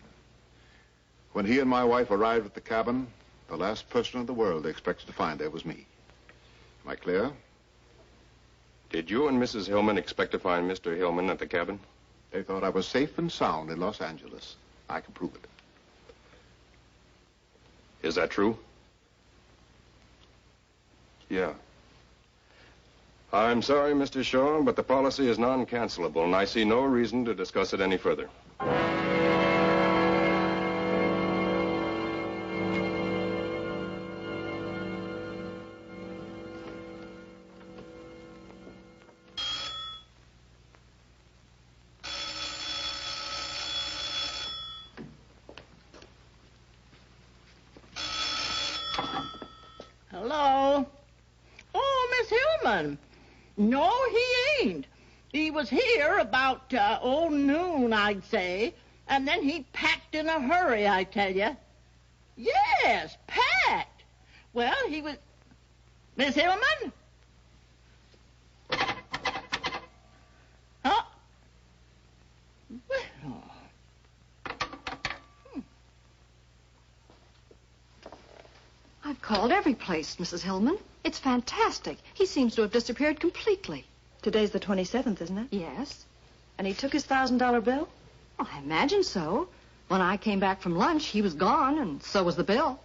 When he and my wife arrived at the cabin, the last person in the world they expected to find there was me. Am I clear? Did you and Mrs. Hillman expect to find Mr. Hillman at the cabin? They thought I was safe and sound in Los Angeles. I can prove it. Is that true? Yeah. I'm sorry, Mr. Shaw, but the policy is non-cancelable, and I see no reason to discuss it any further. Hello? Oh, Miss Hillman. No, he ain't. He was here about, noon, I'd say. And then he packed in a hurry, I tell you. Yes, packed. Well, he was... Miss Hillman? Huh? Well... I've called every place, Mrs. Hillman. It's fantastic. He seems to have disappeared completely. Today's the 27th, isn't it? Yes. And he took his $1,000 bill? Well, I imagine so. When I came back from lunch, he was gone, and so was the bill.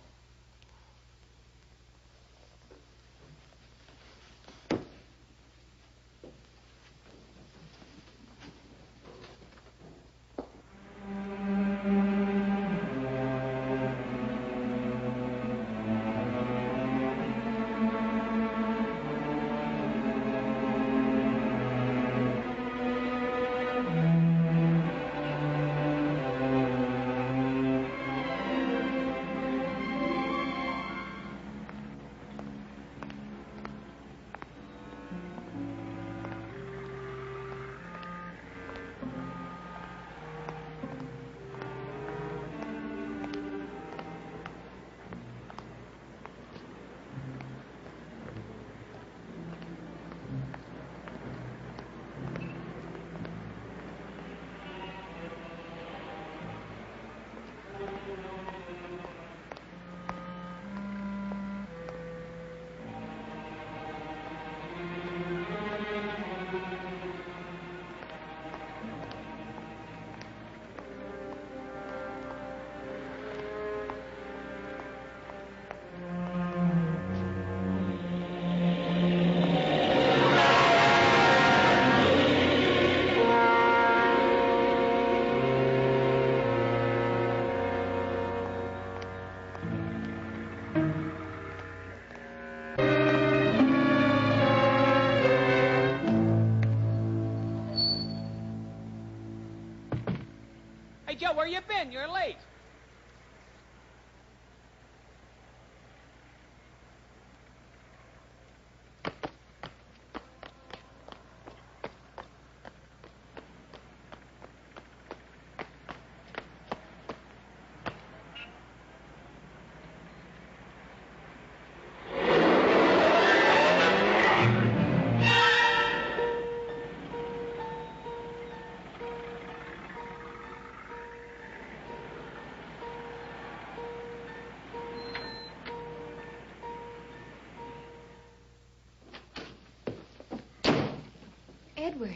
Hey, Joe, where you been? You're late. Edward.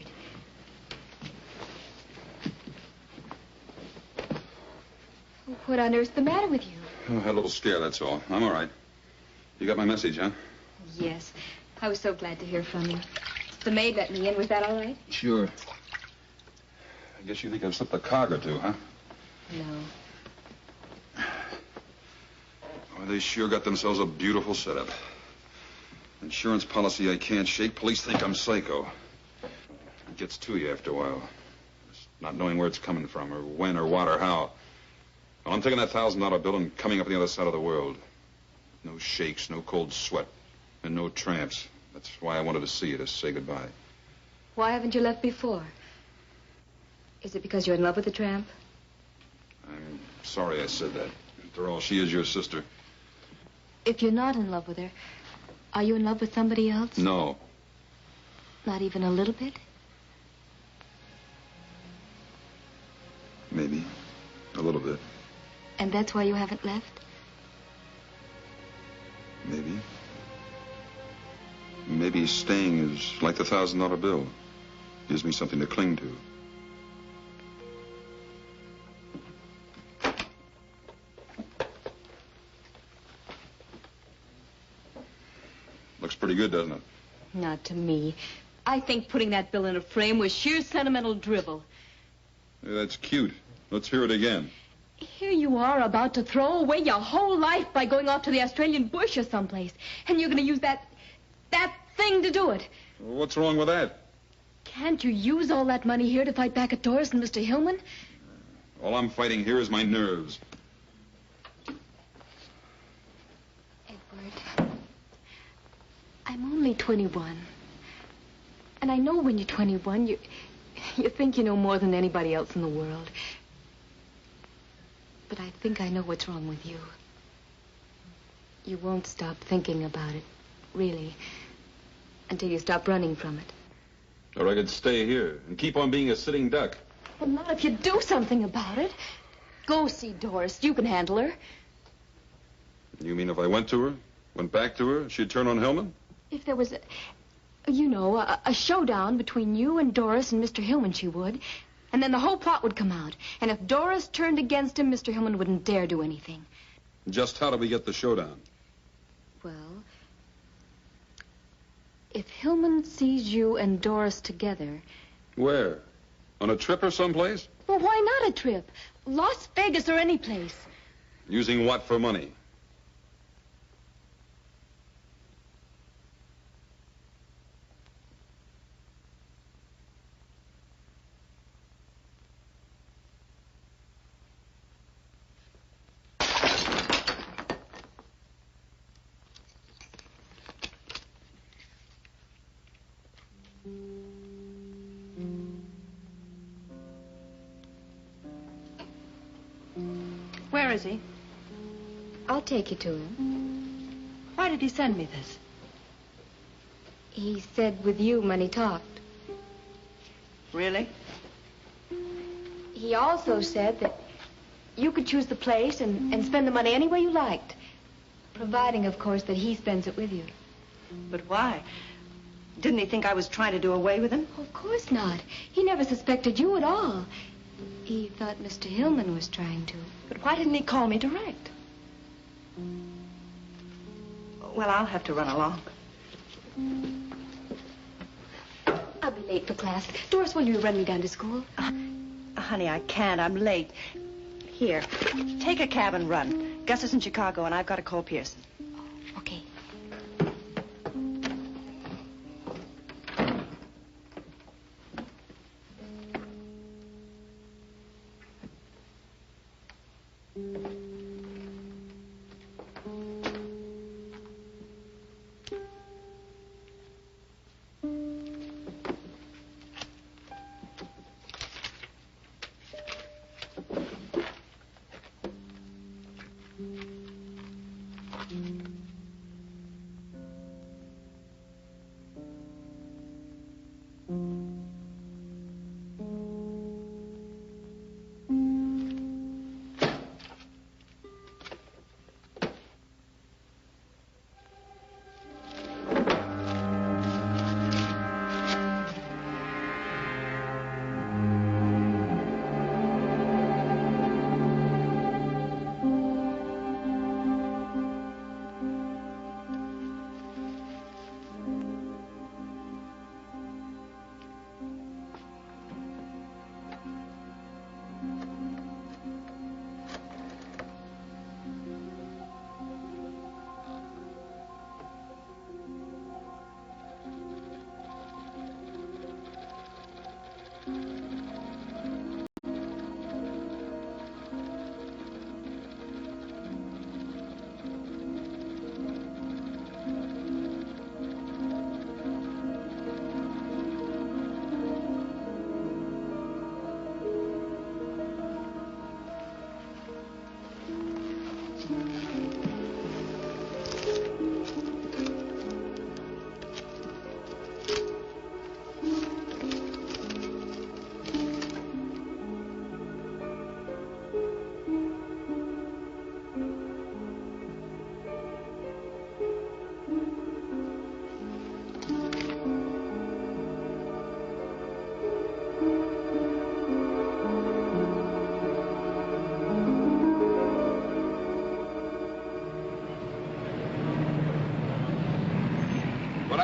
What on earth's the matter with you? Oh, I had a little scare, that's all. I'm all right. You got my message, huh? Yes. I was so glad to hear from you. The maid let me in. Was that all right? Sure. I guess you think I've slipped a cog or two, huh? No. Oh, they sure got themselves a beautiful setup. Insurance policy I can't shake. Police think I'm psycho. It gets to you after a while. Just not knowing where it's coming from, or when, or what, or how. Well, I'm taking that $1,000 bill and coming up on the other side of the world. No shakes, no cold sweat, and no tramps. That's why I wanted to see you, to say goodbye. Why haven't you left before? Is it because you're in love with the tramp? I'm sorry I said that. After all, she is your sister. If you're not in love with her, are you in love with somebody else? No. Not even a little bit? Maybe. A little bit. And that's why you haven't left? Maybe. Maybe staying is like the $1,000 bill. Gives me something to cling to. Looks pretty good, doesn't it? Not to me. I think putting that bill in a frame was sheer sentimental drivel. Yeah, that's cute. Let's hear it again. Here you are about to throw away your whole life by going off to the Australian bush or someplace. And you're going to use that thing to do it. What's wrong with that? Can't you use all that money here to fight back at Doris and Mr. Hillman? All I'm fighting here is my nerves. Edward, I'm only 21. And I know when you're 21, you think you know more than anybody else in the world. But I think I know what's wrong with you. You won't stop thinking about it, really, until you stop running from it. Or I could stay here and keep on being a sitting duck. Well, not if you do something about it. Go see Doris. You can handle her. You mean if I went to her, went back to her, she'd turn on Hillman? If there was a showdown between you and Doris and Mr. Hillman, she would. And then the whole plot would come out. And if Doris turned against him, Mr. Hillman wouldn't dare do anything. Just how do we get the showdown? Well, if Hillman sees you and Doris together... Where? On a trip or someplace? Well, why not a trip? Las Vegas or any place. Using what for money? Where is he? I'll take you to him. Why did he send me this? He said with you when he talked. Really? He also said that you could choose the place and spend the money any way you liked. Providing, of course, that he spends it with you. But why? Didn't he think I was trying to do away with him? Of course not. He never suspected you at all. He thought Mr. Hillman was trying to. But why didn't he call me direct? Well, I'll have to run along. I'll be late for class. Doris, will you run me down to school? Honey, I can't. I'm late. Here, take a cab and run. Gus is in Chicago, and I've got to call Pearson. Okay.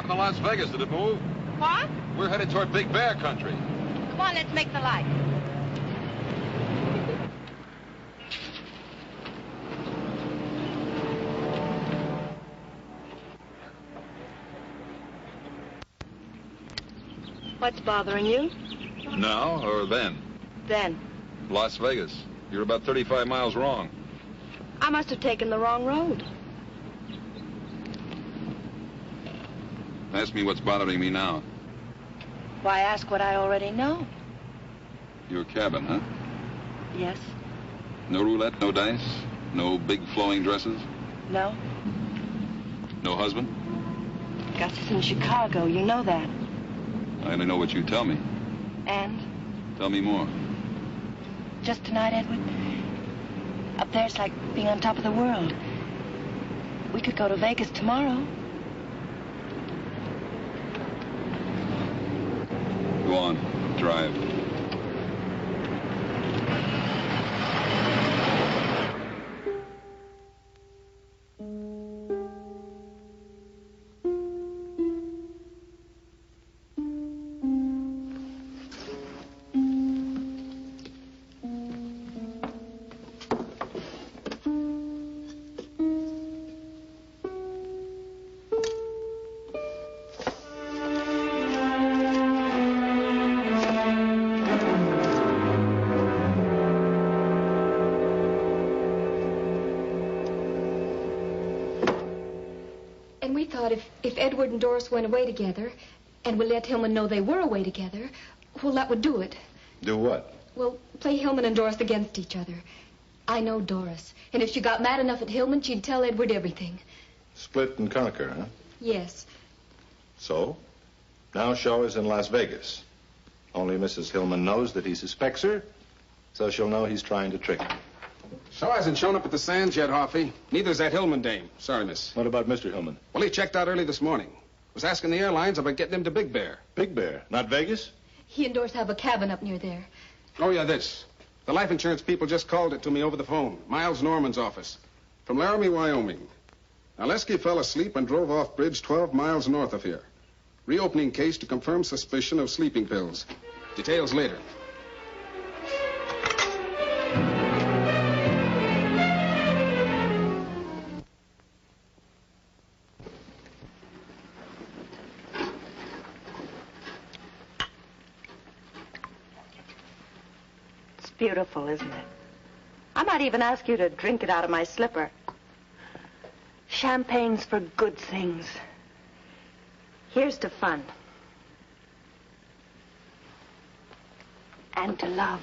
happened to Las Vegas? Did it move? What? We're headed toward Big Bear country. Come on, let's make the light. What's bothering you? Now or then? Then. Las Vegas. You're about 35 miles wrong. I must have taken the wrong road. Ask me what's bothering me now. Why ask what I already know? Your cabin, huh? Yes. No roulette, no dice, no big flowing dresses, No. no husband? Gus is in Chicago. You know that. I only know what you tell me. And? Tell me more. Just tonight, Edward. Up there, it's like being on top of the world. We could go to Vegas tomorrow. Go on, drive. And we thought if Edward and Doris went away together, and we let Hillman know they were away together, well, that would do it. Do what? Well, play Hillman and Doris against each other. I know Doris, and if she got mad enough at Hillman, she'd tell Edward everything. Split and conquer, huh? Yes. So? Now Shaw is in Las Vegas. Only Mrs. Hillman knows that he suspects her, so she'll know he's trying to trick her. Shaw hasn't shown up at the Sands yet, Hoffy. Neither's that Hillman dame. Sorry, miss. What about Mr. Hillman? Well, he checked out early this morning. Was asking the airlines about getting him to Big Bear. Big Bear? Not Vegas? He and Doris have a cabin up near there. Oh, yeah, this. The life insurance people just called it to me over the phone. Miles Norman's office. From Laramie, Wyoming. Now, Lesky fell asleep and drove off bridge 12 miles north of here. Reopening case to confirm suspicion of sleeping pills. Details later. It's beautiful, isn't it? I might even ask you to drink it out of my slipper. Champagne's for good things. Here's to fun. And to love.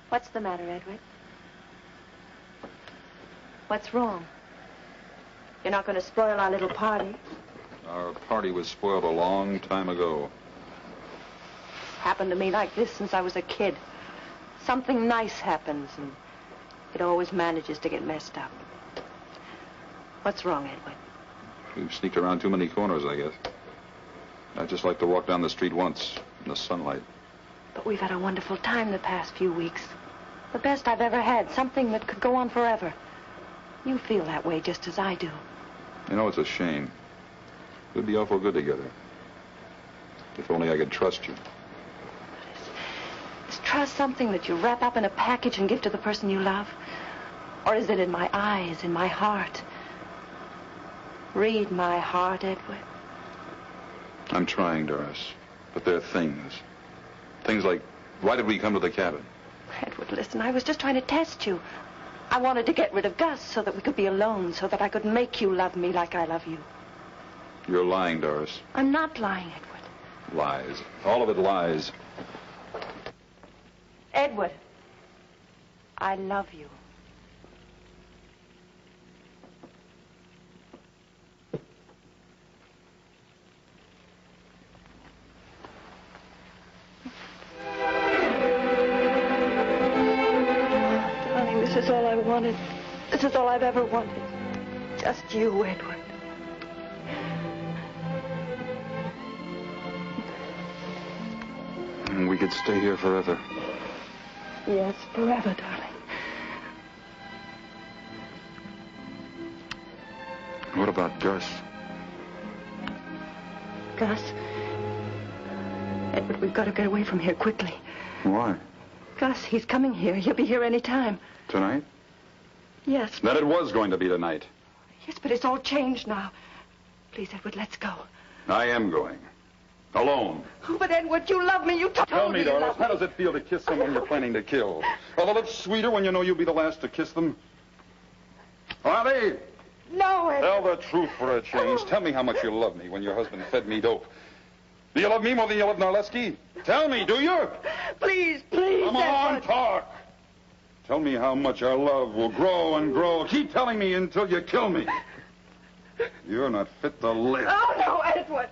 What's the matter, Edward? What's wrong? You're not going to spoil our little party. Our party was spoiled a long time ago. Happened to me like this since I was a kid. Something nice happens, and it always manages to get messed up. What's wrong, Edward? We've sneaked around too many corners, I guess. I'd just like to walk down the street once in the sunlight. But we've had a wonderful time the past few weeks. The best I've ever had. Something that could go on forever. You feel that way just as I do. You know, it's a shame. We'd be awful good together. If only I could trust you. Is trust something that you wrap up in a package and give to the person you love? Or is it in my eyes, in my heart? Read my heart, Edward. I'm trying, Doris. But there are things. Things like, why did we come to the cabin? Edward, listen, I was just trying to test you. I wanted to get rid of Gus so that we could be alone, so that I could make you love me like I love you. You're lying, Doris. I'm not lying, Edward. Lies. All of it lies. Edward, I love you. Darling, this is all I wanted. This is all I've ever wanted. Just you, Edward. We could stay here forever. Yes, forever, darling. What about Gus? Gus. Edward, we've got to get away from here quickly. Why? Gus, he's coming here. He'll be here any time. Tonight? Yes. That it was going to be tonight. Yes, but it's all changed now. Please, Edward, let's go. I am going. Alone. Oh, but Edward, you love me. You told Tell me, you Doris, love me. how does it feel to kiss someone you're planning to kill? Are the lips sweeter when you know you'll be the last to kiss them? Are they? No, Edward. Tell the truth for a change. Tell me how much you love me when your husband fed me dope. Do you love me more than you love Narleski? Tell me, do you? Please, please, Come on, Edward. talk. Tell me how much our love will grow and grow. Keep telling me until you kill me. You're not fit to live. Oh, no, Edward.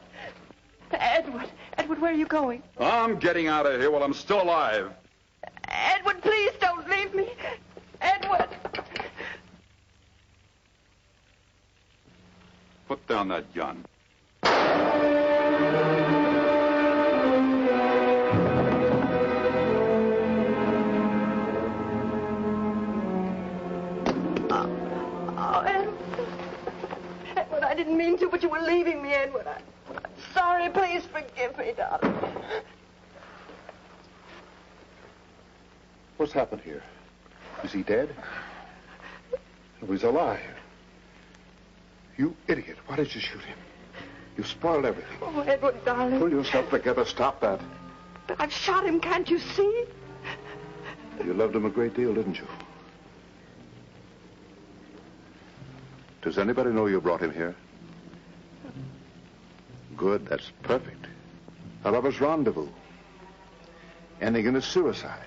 Edward, where are you going? I'm getting out of here while I'm still alive. Edward, please don't leave me. Edward. Put down that gun. Oh, Edward, I didn't mean to, but you were leaving me, Edward. I'm sorry. Please forgive me, darling. What's happened here? Is he dead? No, he's alive. You idiot. Why did you shoot him? You spoiled everything. Oh, Edward, darling. Pull yourself together. Stop that. But I've shot him, can't you see? You loved him a great deal, didn't you? Does anybody know you brought him here? Good, that's perfect. A lover's rendezvous. Ending in a suicide.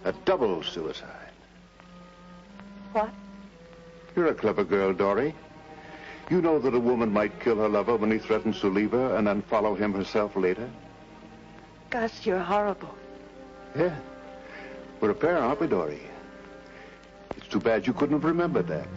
A double suicide. What? You're a clever girl, Dory. You know that a woman might kill her lover when he threatens to leave her and then follow him herself later? Gus, you're horrible. Yeah. We're a pair, aren't we, Dory? It's too bad you couldn't have remembered that.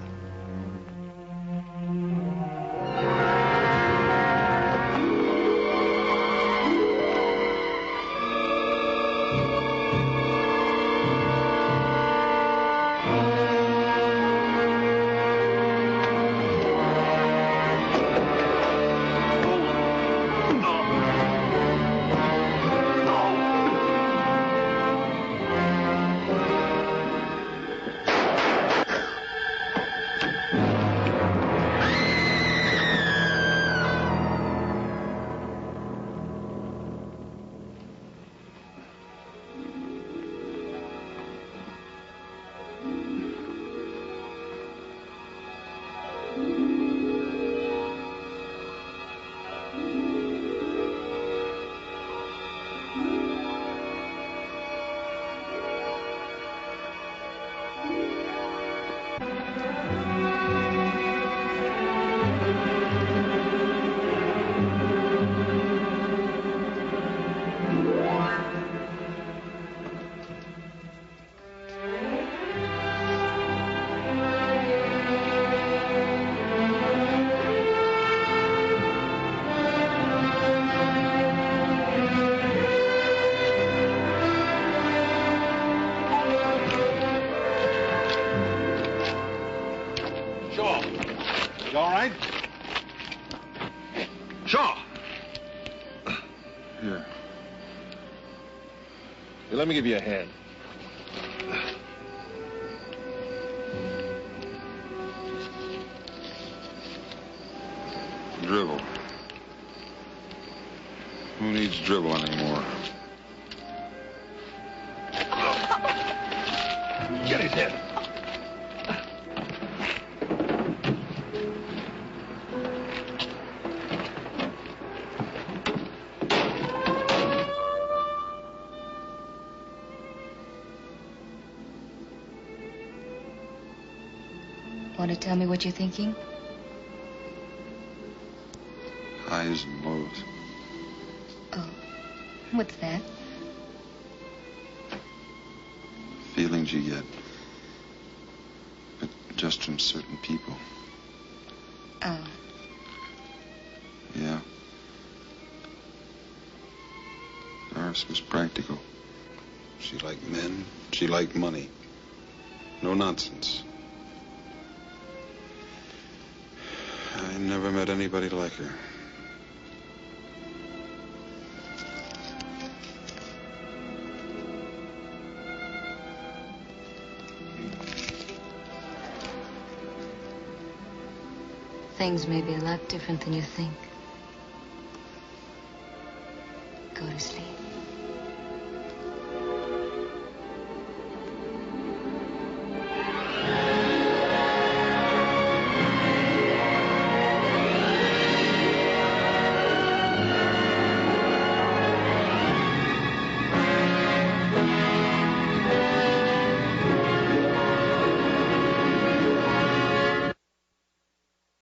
Let me give you a hand. Dribble. Who needs dribble anymore? Get his head. Want to tell me what you're thinking? Highs and lows. Oh, what's that? Feelings you get. But just from certain people. Oh. Yeah. Doris was practical. She liked men. She liked money. No nonsense. I never met anybody like her. Things may be a lot different than you think. Go to sleep.